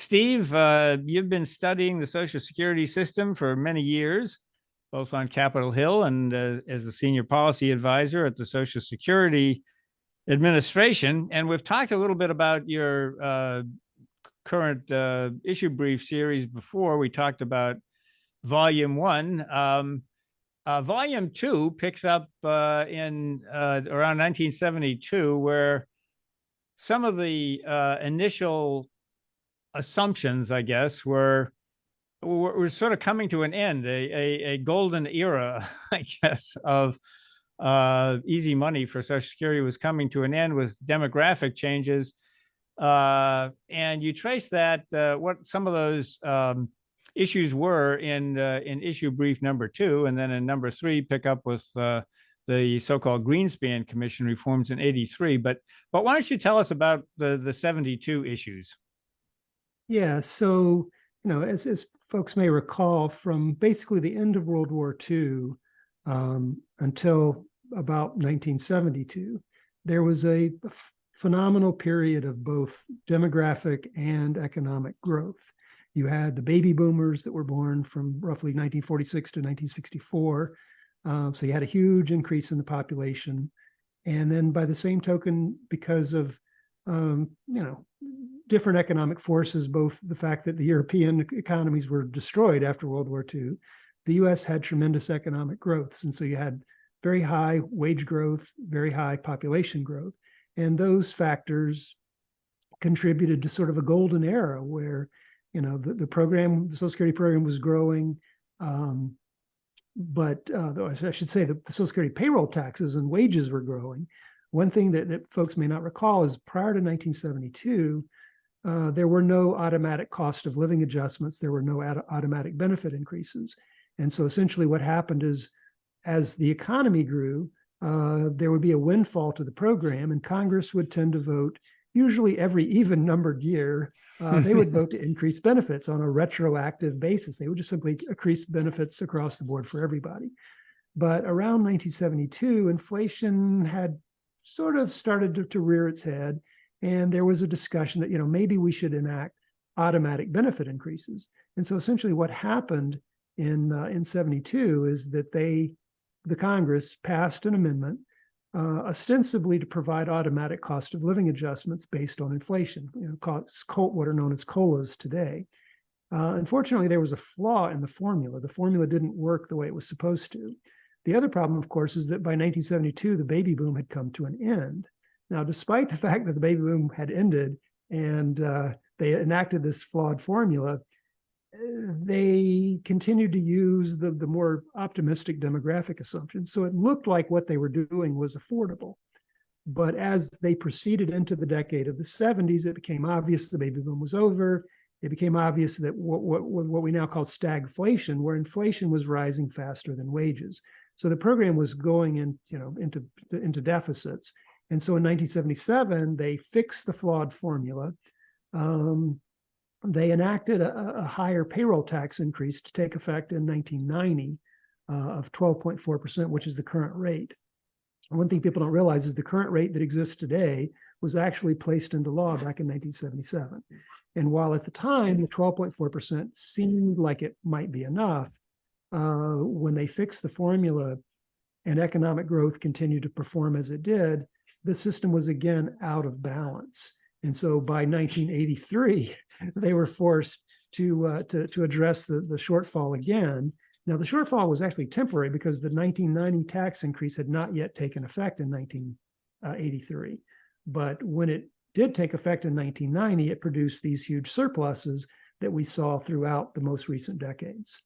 Steve, you've been studying the Social Security system for many years, both on Capitol Hill and as a senior policy advisor at the Social Security Administration. And we've talked a little bit about your current issue brief series before. We talked about Volume 1. Volume 2 picks up in around 1972, where some of the initial assumptions, I guess, were sort of coming to an end, a golden era, I guess, of easy money for Social Security was coming to an end with demographic changes. And you trace that, what some of those issues were in issue brief number 2, and then in number 3 pick up with the so-called Greenspan Commission reforms in '83. But why don't you tell us about the 72 issues? Yeah, so, as folks may recall, from basically the end of World War II until about 1972, there was a phenomenal period of both demographic and economic growth. You had the baby boomers that were born from roughly 1946 to 1964. So you had a huge increase in the population. And then by the same token, because of, different economic forces, both the fact that the European economies were destroyed after World War II, the US had tremendous economic growth. And so you had very high wage growth, very high population growth. And those factors contributed to sort of a golden era where, the Social Security program was growing, but I should say the Social Security payroll taxes and wages were growing. One thing that folks may not recall is prior to 1972, there were no automatic cost of living adjustments. There were no automatic benefit increases. And so essentially what happened is, as the economy grew, there would be a windfall to the program, and Congress would tend to vote, usually every even numbered year, they would vote to increase benefits on a retroactive basis. They would just simply increase benefits across the board for everybody. But around 1972, inflation had sort of started to rear its head. And there was a discussion that, maybe we should enact automatic benefit increases. And so essentially what happened in 72 is that the Congress passed an amendment ostensibly to provide automatic cost of living adjustments based on inflation, what are known as COLAs today. Unfortunately, there was a flaw in the formula. The formula didn't work the way it was supposed to. The other problem, of course, is that by 1972, the baby boom had come to an end. Now, despite the fact that the baby boom had ended and they enacted this flawed formula, they continued to use the more optimistic demographic assumptions. So it looked like what they were doing was affordable. But as they proceeded into the decade of the 70s, it became obvious the baby boom was over. It became obvious that what we now call stagflation, where inflation was rising faster than wages. So the program was going into deficits. And so in 1977, they fixed the flawed formula. They enacted a higher payroll tax increase to take effect in 1990 of 12.4%, which is the current rate. One thing people don't realize is the current rate that exists today was actually placed into law back in 1977. And while at the time, the 12.4% seemed like it might be enough, when they fixed the formula and economic growth continued to perform as it did, the system was again out of balance. And so by 1983, they were forced to address the shortfall again. Now, the shortfall was actually temporary because the 1990 tax increase had not yet taken effect in 1983. But when it did take effect in 1990, it produced these huge surpluses that we saw throughout the most recent decades.